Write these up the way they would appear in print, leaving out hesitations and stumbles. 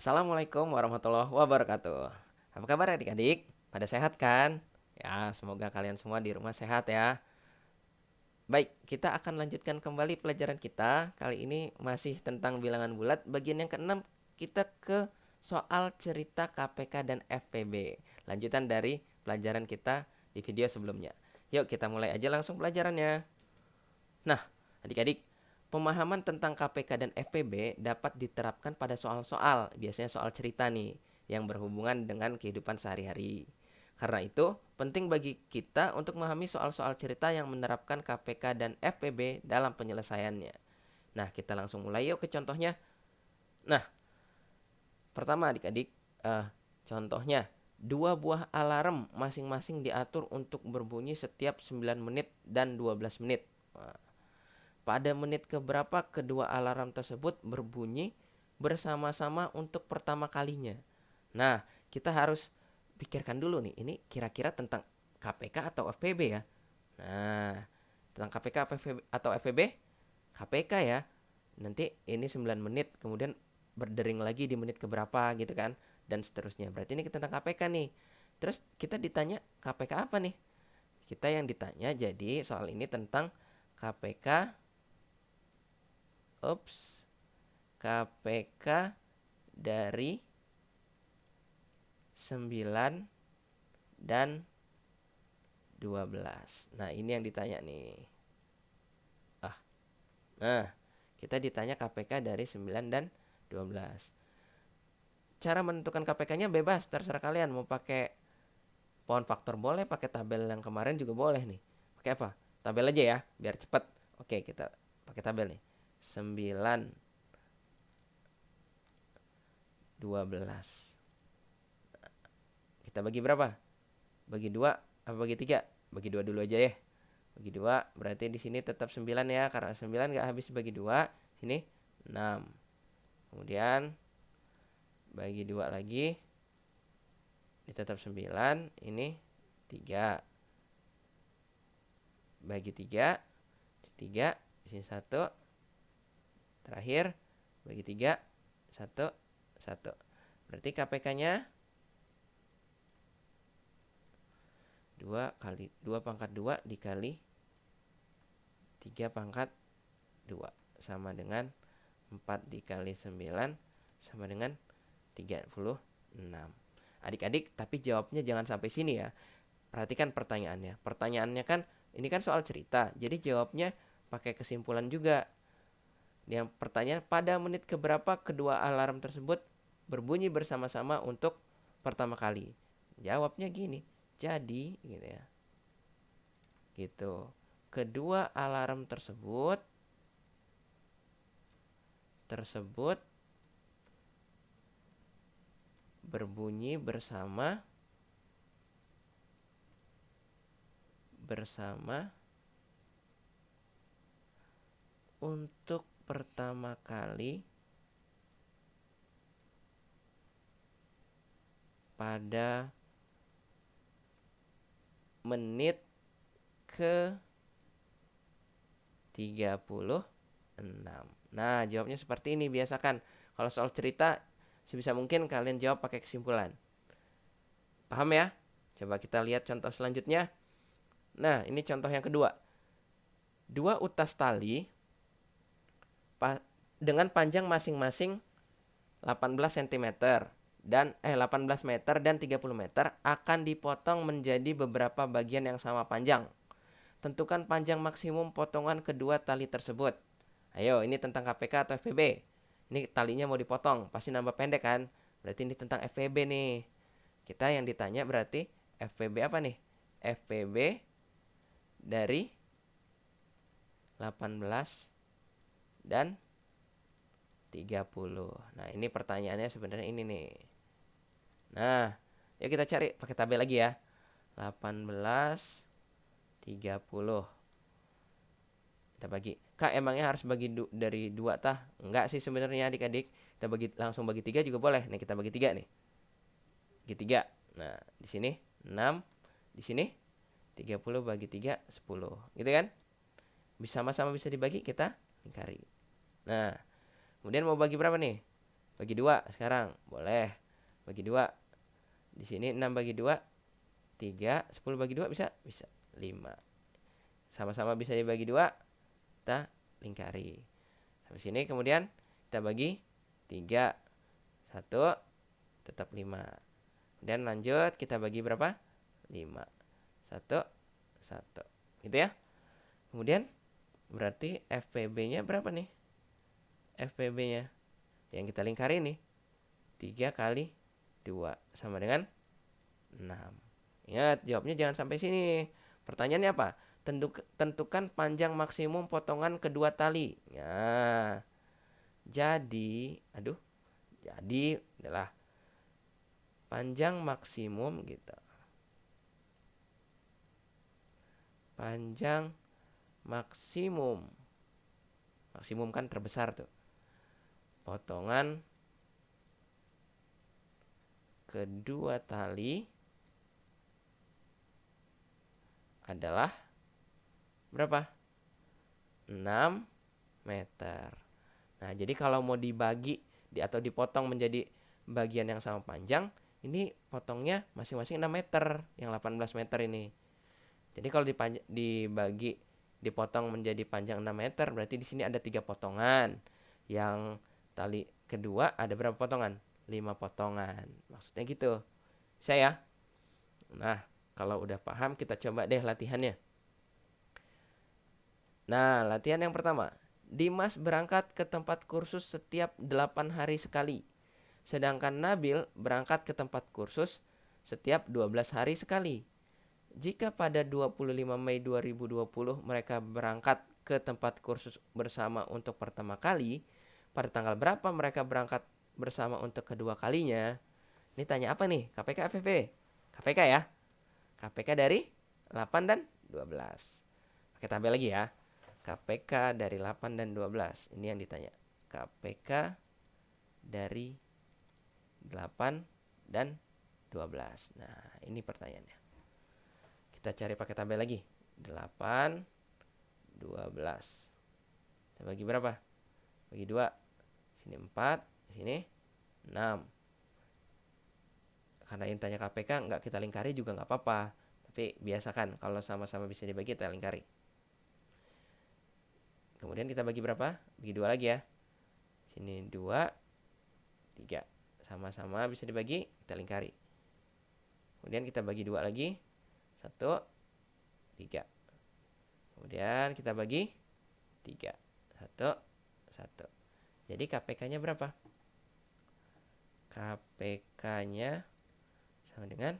Assalamualaikum warahmatullahi wabarakatuh. Apa kabar adik-adik? Pada sehat kan? Ya, semoga kalian semua di rumah sehat ya. Baik, kita akan lanjutkan kembali pelajaran kita. Kali ini masih tentang bilangan bulat. Bagian yang keenam, kita ke soal cerita KPK dan FPB. Lanjutan dari pelajaran kita di video sebelumnya. Yuk kita mulai aja langsung pelajarannya. Nah, adik-adik, pemahaman tentang KPK dan FPB dapat diterapkan pada soal-soal, biasanya soal cerita nih, yang berhubungan dengan kehidupan sehari-hari. Karena itu, penting bagi kita untuk memahami soal-soal cerita yang menerapkan KPK dan FPB dalam penyelesaiannya. Nah, kita langsung mulai yuk ke contohnya. Nah, pertama adik-adik, contohnya, dua buah alarm masing-masing diatur untuk berbunyi setiap 9 menit dan 12 menit. Pada menit keberapa kedua alarm tersebut berbunyi bersama-sama untuk pertama kalinya. Nah, kita harus pikirkan dulu nih, ini kira-kira tentang KPK atau FPB ya? Nah, tentang KPK atau FPB? KPK ya. Nanti ini 9 menit, kemudian berdering lagi di menit keberapa gitu kan, dan seterusnya. Berarti ini tentang KPK nih. Terus kita ditanya KPK apa nih? Kita yang ditanya jadi soal ini tentang KPK KPK dari 9 dan 12. Nah, ini yang ditanya nih. Nah, kita ditanya KPK dari 9 dan 12. Cara menentukan KPK-nya bebas, terserah kalian mau pakai pohon faktor boleh, pakai tabel yang kemarin juga boleh nih. Pakai apa? Tabel aja ya, biar cepat. Oke, kita pakai tabel nih. 9 12. Kita bagi berapa? Bagi 2 apa bagi 3? Bagi 2 dulu aja ya. Bagi 2 berarti di sini tetap 9 ya, karena 9 enggak habis bagi 2. Sini 6. Kemudian bagi 2 lagi. Ini tetap 9, ini 3. Bagi 3, 3, di sini 1. Terakhir bagi 3, 1, 1. Berarti KPK-nya 2 kali 2 pangkat 2 dikali 3 pangkat 2 sama dengan 4 dikali 9 sama dengan 36. Adik-adik, tapi jawabnya jangan sampai sini ya. Perhatikan pertanyaannya. Pertanyaannya kan ini kan soal cerita. Jadi jawabnya pakai kesimpulan juga. Yang pertanyaan, pada menit keberapa kedua alarm tersebut berbunyi bersama-sama untuk pertama kali? Jawabnya gini. Jadi gitu ya. Gitu. Kedua alarm tersebut berbunyi bersama untuk pertama kali pada menit ke 36. Nah, jawabnya seperti ini. Biasakan kalau soal cerita sebisa mungkin kalian jawab pakai kesimpulan. Paham ya? Coba kita lihat contoh selanjutnya. Nah, ini contoh yang kedua. Dua utas tali dengan panjang masing-masing 18 cm dan 18 meter dan 30 meter akan dipotong menjadi beberapa bagian yang sama panjang. Tentukan panjang maksimum potongan kedua tali tersebut. Ayo, ini tentang KPK atau FPB? Ini talinya mau dipotong, pasti nambah pendek kan? Berarti ini tentang FPB nih. Kita yang ditanya berarti FPB apa nih? FPB dari 18 dan 30. Nah, ini pertanyaannya sebenarnya ini nih. Nah, yuk kita cari pakai tabel lagi ya. 18, 30. Kita bagi. Kak, emangnya harus bagi dari 2 tah? Enggak sih sebenarnya adik-adik. Kita langsung bagi 3 juga boleh. Nih, kita bagi 3 nih. Bagi 3. Nah, di sini 6, di sini 30 bagi 3 10. Gitu kan? Sama-sama bisa dibagi, kita lingkari. Nah, kemudian mau bagi berapa nih? Bagi 2 sekarang. Boleh. Bagi 2. Di sini 6 bagi 2, 3. 10 bagi 2 bisa? Bisa. 5. Sama-sama bisa dibagi 2. Kita lingkari. Sampai sini kemudian kita bagi 3. 1 tetap 5. Dan lanjut kita bagi berapa? 5. 1 1. Gitu ya. Kemudian berarti FPB-nya berapa nih? FPB-nya yang kita lingkari nih 3 kali 2 sama dengan 6. Ingat, jawabnya jangan sampai sini. Pertanyaannya apa? Tentukan panjang maksimum potongan kedua tali. Nah, jadi adalah panjang maksimum gitu. Panjang maksimum. Maksimum kan terbesar tuh. Potongan kedua tali adalah berapa? 6 meter. Nah, jadi kalau mau dibagi atau dipotong menjadi bagian yang sama panjang, ini potongnya masing-masing 6 meter, yang 18 meter ini. Jadi kalau dipotong menjadi panjang 6 meter, berarti di sini ada 3 potongan. Yang tali kedua ada berapa potongan? 5 potongan. Maksudnya gitu. Bisa ya? Nah, kalau udah paham kita coba deh latihannya. Nah, latihan yang pertama. Dimas berangkat ke tempat kursus setiap 8 hari sekali. Sedangkan Nabil berangkat ke tempat kursus setiap 12 hari sekali. Jika pada 25 Mei 2020 mereka berangkat ke tempat kursus bersama untuk pertama kali, pada tanggal berapa mereka berangkat bersama untuk kedua kalinya? Ini tanya apa nih? KPK FFV? KPK ya? KPK dari 8 dan 12. Pakai tabel lagi ya. KPK dari 8 dan 12. Ini yang ditanya. KPK dari 8 dan 12. Nah, ini pertanyaannya. Kita cari pakai tabel lagi. 8, 12. Kita bagi berapa? Bagi 2. Sini 4, sini 6. Karena ini tanya KPK, nggak kita lingkari juga nggak apa-apa. Tapi biasakan kalau sama-sama bisa dibagi kita lingkari. Kemudian kita bagi berapa? Bagi 2 lagi ya. Sini 2, 3. Sama-sama bisa dibagi, kita lingkari. Kemudian kita bagi 2 lagi. 1, 3. Kemudian kita bagi 3. 1, 1. Jadi KPK-nya berapa? KPK-nya sama dengan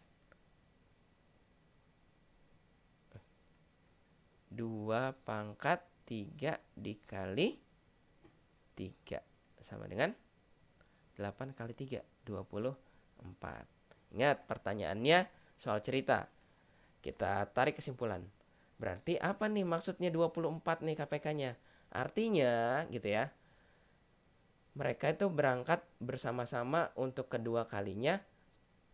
2 pangkat 3 dikali 3 sama dengan 8 kali 3, 24. Ingat, pertanyaannya soal cerita. Kita tarik kesimpulan. Berarti apa nih maksudnya 24 nih KPK-nya? Artinya gitu ya. Mereka itu berangkat bersama-sama untuk kedua kalinya.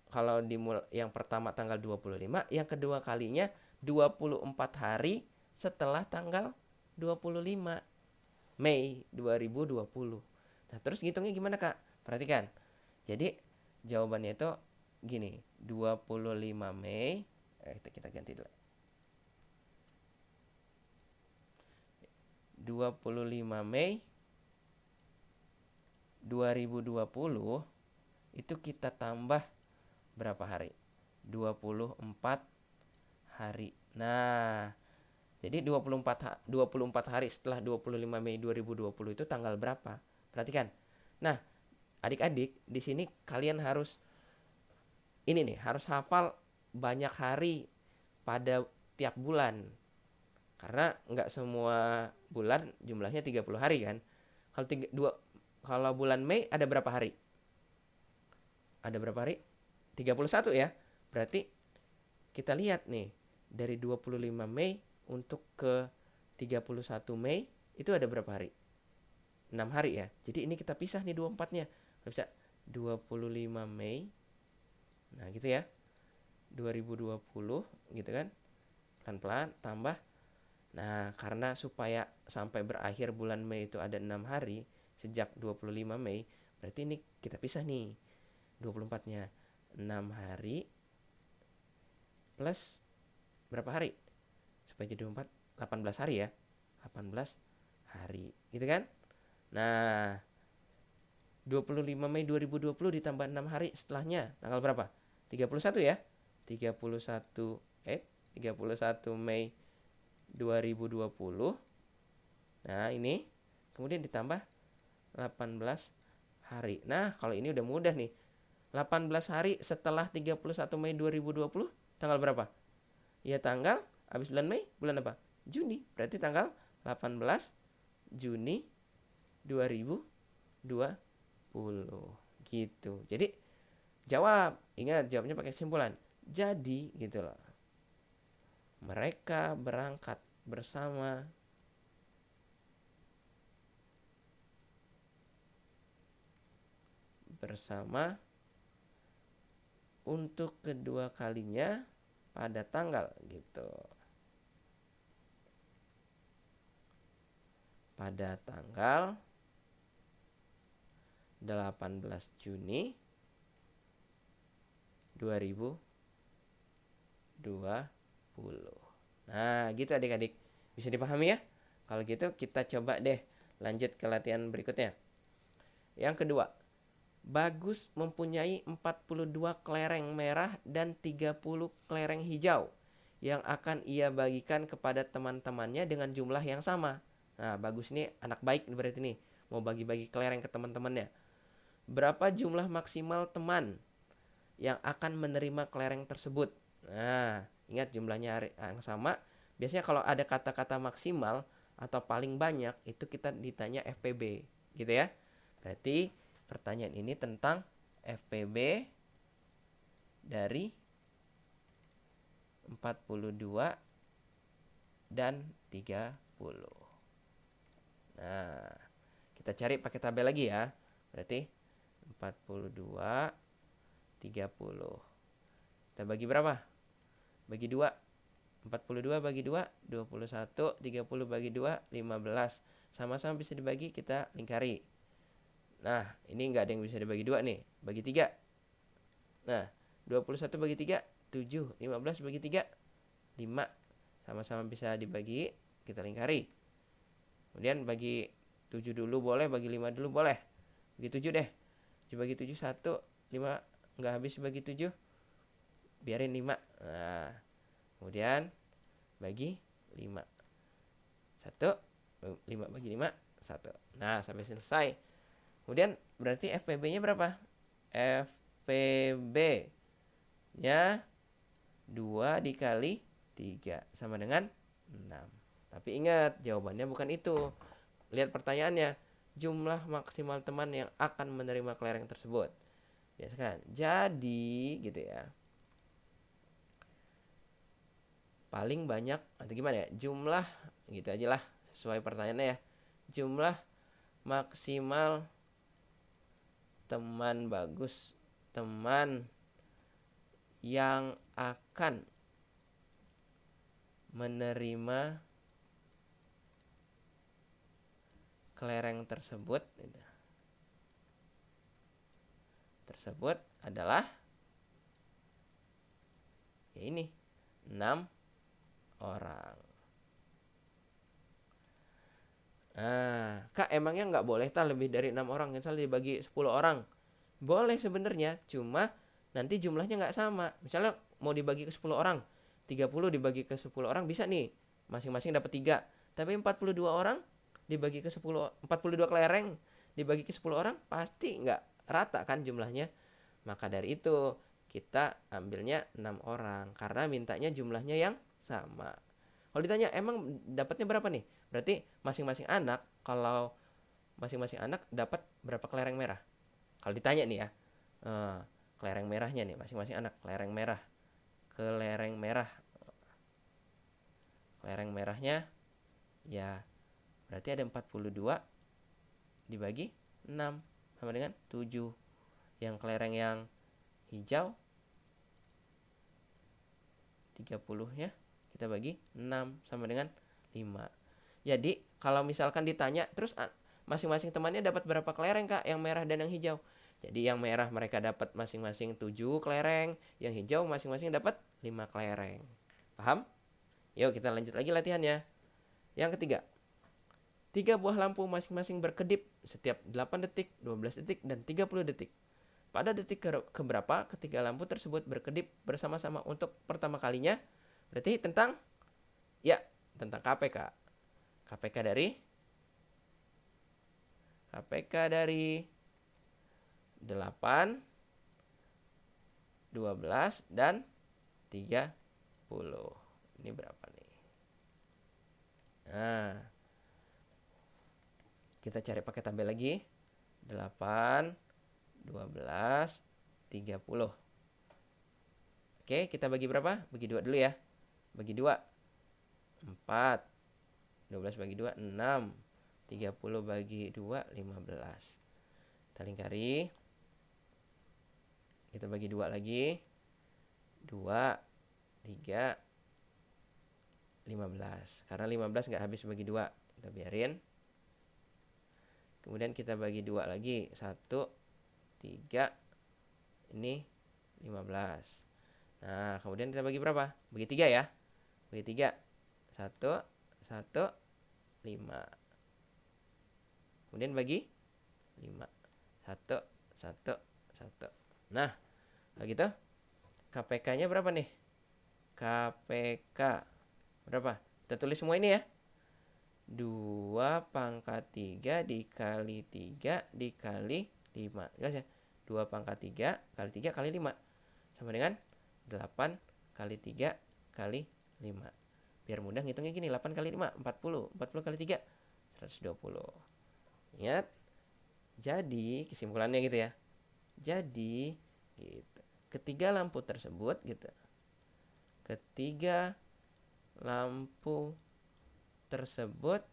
Kalau yang pertama tanggal 25, yang kedua kalinya 24 hari setelah tanggal 25 Mei 2020. Nah, terus ngitungnya gimana, Kak? Perhatikan. Jadi, jawabannya itu gini, 25 Mei. Kita ganti dulu. 25 Mei 2020 itu kita tambah berapa hari? 24 hari. Nah, jadi 24 hari setelah 25 Mei 2020 itu tanggal berapa? Perhatikan. Nah, adik-adik, di sini kalian harus harus hafal banyak hari pada tiap bulan. Karena nggak semua bulan jumlahnya 30 hari kan. Kalau bulan Mei ada berapa hari? Ada berapa hari? 31 ya. Berarti kita lihat nih, dari 25 Mei untuk ke 31 Mei itu ada berapa hari? 6 hari ya. Jadi ini kita pisah nih 24-nya. Bisa 25 Mei. Nah, gitu ya. 2020 gitu kan. Pelan-pelan tambah. Nah, karena supaya sampai berakhir bulan Mei itu ada 6 hari sejak 25 Mei, Berarti ini kita pisah nih. 24-nya 6 hari plus berapa hari? Supaya jadi 4, 18 hari ya. 18 hari. Gitu kan? Nah, 25 Mei 2020 ditambah 6 hari setelahnya. Tanggal berapa? 31 ya? 31 Mei 2020. Nah, ini kemudian ditambah 18 hari. Nah, kalau ini udah mudah nih. 18 hari setelah 31 Mei 2020 tanggal berapa? Ya tanggal habis bulan Mei, bulan apa? Juni. Berarti tanggal 18 Juni 2020 gitu. Jadi jawab, ingat jawabnya pakai kesimpulan. Jadi gitu loh. Mereka berangkat bersama untuk kedua kalinya pada tanggal gitu. Pada tanggal 18 Juni 2020. Nah, gitu adik-adik. Bisa dipahami ya? Kalau gitu kita coba deh lanjut ke latihan berikutnya. Yang kedua, Bagus mempunyai 42 kelereng merah dan 30 kelereng hijau yang akan ia bagikan kepada teman-temannya dengan jumlah yang sama. Nah, Bagus ini anak baik berarti nih, mau bagi-bagi kelereng ke teman-temannya. Berapa jumlah maksimal teman yang akan menerima kelereng tersebut? Nah, ingat jumlahnya yang sama. Biasanya kalau ada kata-kata maksimal atau paling banyak itu kita ditanya FPB, gitu ya. Berarti pertanyaan ini tentang FPB dari 42 dan 30. Nah, kita cari pakai tabel lagi ya. Berarti 42, 30. Kita bagi berapa? Bagi 2. 42 bagi 2, 21. 30 bagi 2, 15. Sama-sama bisa dibagi, kita lingkari. Nah, ini nggak ada yang bisa dibagi 2 nih. Bagi 3. Nah, 21 bagi 3, 7. 15 bagi 3, 5. Sama-sama bisa dibagi, kita lingkari. Kemudian bagi 7 dulu boleh, bagi 5 dulu boleh. Bagi 7 deh. 7 bagi 7, 1. 5 nggak habis bagi 7. Biarin 5. Nah, kemudian bagi 5. 1. 5 bagi 5, 1. Nah, sampai selesai. Kemudian berarti FPB-nya berapa? FPB-nya 2 dikali 3 sama dengan 6. Tapi ingat, jawabannya bukan itu. Lihat pertanyaannya. Jumlah maksimal teman yang akan menerima kelereng tersebut. Biasa kan? Jadi, gitu ya. Paling banyak, atau gimana ya? Jumlah, gitu aja lah. Sesuai pertanyaannya ya. Jumlah maksimal teman Bagus, teman yang akan menerima kelereng tersebut adalah ya ini 6 orang. Nah, Kak, emangnya nggak boleh lebih dari 6 orang? Misalnya dibagi 10 orang. Boleh sebenarnya, cuma nanti jumlahnya nggak sama. Misalnya mau dibagi ke 10 orang, 30 dibagi ke 10 orang bisa nih. Masing-masing dapat 3. Tapi 42 orang dibagi ke 10, 42 kelereng dibagi ke 10 orang pasti nggak rata kan jumlahnya. Maka dari itu kita ambilnya 6 orang karena mintanya jumlahnya yang sama. Kalau ditanya emang dapatnya berapa nih? Berarti masing-masing anak, kalau masing-masing anak dapat berapa kelereng merah? Kalau ditanya nih ya, kelereng merahnya nih, masing-masing anak kelereng merah. Kelereng merahnya ya berarti ada 42 dibagi 6 sama dengan 7. Yang kelereng yang hijau 30-nya kita bagi 6 sama dengan 5. Jadi kalau misalkan ditanya terus masing-masing temannya dapat berapa kelereng Kak, yang merah dan yang hijau? Jadi yang merah mereka dapat masing-masing 7 kelereng, yang hijau masing-masing dapat 5 kelereng. Paham? Yuk kita lanjut lagi latihannya. Yang ketiga, 3 buah lampu masing-masing berkedip setiap 8 detik, 12 detik, dan 30 detik. Pada detik keberapa ketiga lampu tersebut berkedip bersama-sama untuk pertama kalinya? Berarti tentang KPK. KPK dari 8, 12, dan 30. Ini berapa nih? Nah, kita cari pakai tabel lagi. 8, 12, 30. Oke, kita bagi berapa? Bagi 2 dulu ya. Bagi 2, 4. 12 bagi 2, 6. 30 bagi 2, 15. Kita lingkari. Kita bagi 2 lagi. 2, 3, 15. Karena 15 nggak habis bagi 2. Kita biarin. Kemudian kita bagi 2 lagi. 1, 3. Ini 15. Nah, kemudian kita bagi berapa? Bagi 3 ya. Bagi 3. 1, 1, 5. Kemudian bagi 5. 1, 1, 1. Nah, kalau gitu KPK-nya berapa nih? KPK berapa? Kita tulis semua ini ya. 2 pangkat 3 dikali 3 dikali 5. Jelas ya? 2 pangkat 3 kali 3 kali 5. Sama dengan 8 kali 3 kali 5. Biar mudah ngitungnya gini. 8 kali 5, 40. 40 kali 3, 120. Ingat? Jadi, kesimpulannya gitu ya. Jadi, gitu. Ketiga lampu tersebut gitu. Ketiga lampu tersebut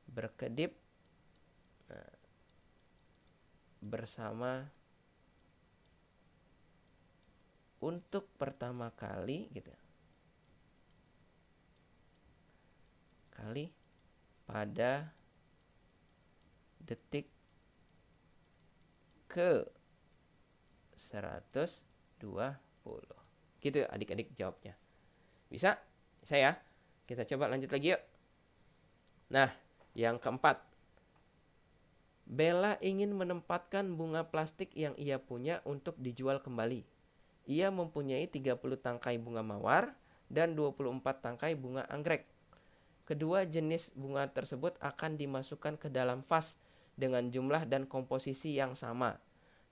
berkedip bersama untuk pertama kali gitu. Kali pada detik ke 120. Gitu adik-adik jawabnya. Bisa? Bisa ya? Kita coba lanjut lagi yuk. Nah, yang keempat. Bella ingin menempatkan bunga plastik yang ia punya untuk dijual kembali. Ia mempunyai 30 tangkai bunga mawar dan 24 tangkai bunga anggrek. Kedua jenis bunga tersebut akan dimasukkan ke dalam vas dengan jumlah dan komposisi yang sama.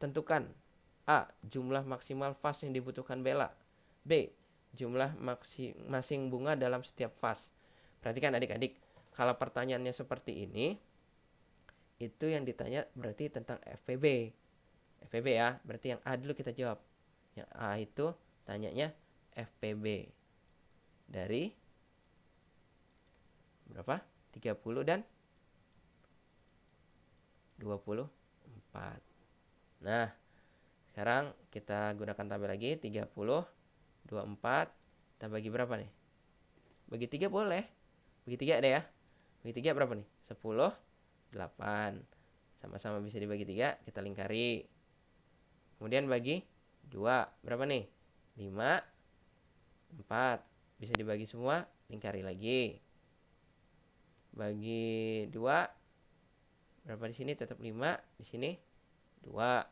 Tentukan A. Jumlah maksimal vas yang dibutuhkan Bella. B. Jumlah masing-masing bunga dalam setiap vas. Perhatikan adik-adik, kalau pertanyaannya seperti ini, itu yang ditanya berarti tentang FPB. FPB ya, berarti yang A dulu kita jawab. Yang A itu tanyanya FPB. Dari berapa? 30 dan 24. Nah, sekarang kita gunakan tabel lagi. 30, 24. Kita bagi berapa nih? Bagi 3 boleh. Bagi 3 ada ya. Bagi 3 berapa nih? 10, 8. Sama-sama bisa dibagi 3. Kita lingkari. Kemudian bagi 2. Berapa nih? 5, 4. Bisa dibagi semua. Lingkari lagi. Bagi 2. Berapa di sini? Tetap 5. Di sini 2.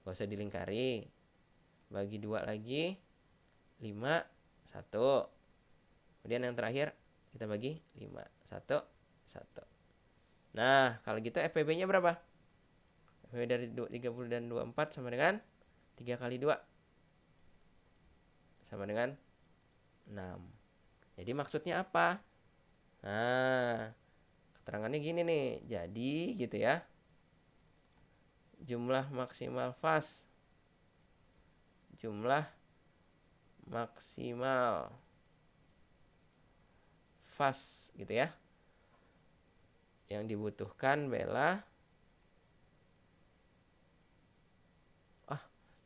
Gak usah dilingkari. Bagi 2 lagi. 5, 1. Kemudian yang terakhir kita bagi 5. 1, 1. Nah, kalau gitu FPB-nya berapa? FPB dari 30 dan 24 sama dengan 3 kali 2. Sama dengan 6. Jadi maksudnya apa? Nah, keterangannya gini nih. Jadi gitu ya. Jumlah maksimal vas. Jumlah maksimal vas gitu ya. Yang dibutuhkan Bella.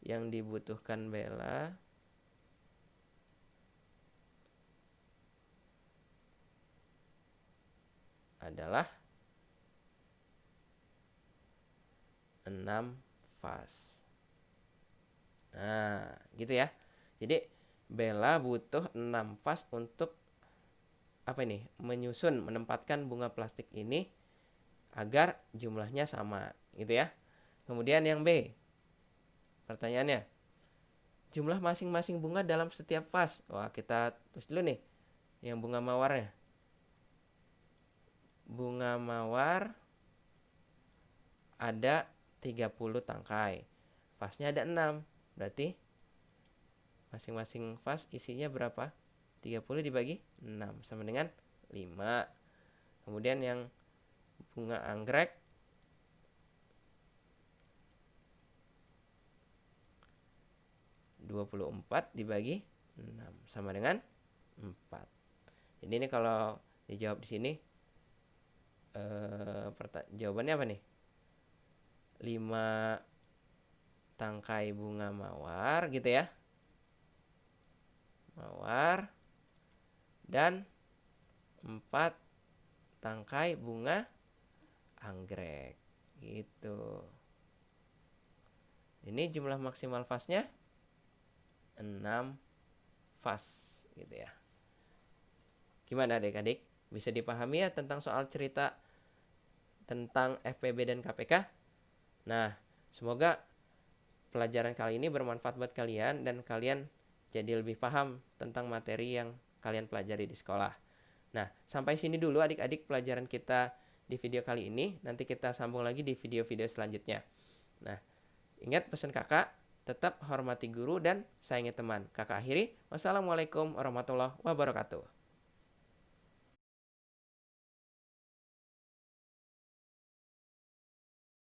Yang dibutuhkan Bella adalah 6 fas. Nah, gitu ya. Jadi Bella butuh 6 fas untuk apa ini? Menempatkan bunga plastik ini agar jumlahnya sama, gitu ya. Kemudian yang B. Pertanyaannya, jumlah masing-masing bunga dalam setiap vas. Wah, kita tulis dulu nih yang bunga mawarnya. Bunga mawar ada 30 tangkai. Vasnya ada 6. Berarti masing-masing vas isinya berapa? 30 dibagi 6 sama dengan 5. Kemudian yang bunga anggrek (24) dibagi 6 sama dengan 4. Jadi ini kalau dijawab di sini jawabannya apa nih? 5 tangkai bunga mawar gitu ya. Mawar dan 4 tangkai bunga anggrek gitu. Ini jumlah maksimal fasnya 6 fas gitu ya. Gimana adik-adik? Bisa dipahami ya tentang soal cerita tentang FPB dan KPK? Nah, semoga pelajaran kali ini bermanfaat buat kalian dan kalian jadi lebih paham tentang materi yang kalian pelajari di sekolah. Nah, sampai sini dulu adik-adik pelajaran kita di video kali ini. Nanti kita sambung lagi di video-video selanjutnya. Nah, ingat pesan kakak, tetap hormati guru dan sayangi teman. Kakak akhiri, wassalamualaikum warahmatullahi wabarakatuh.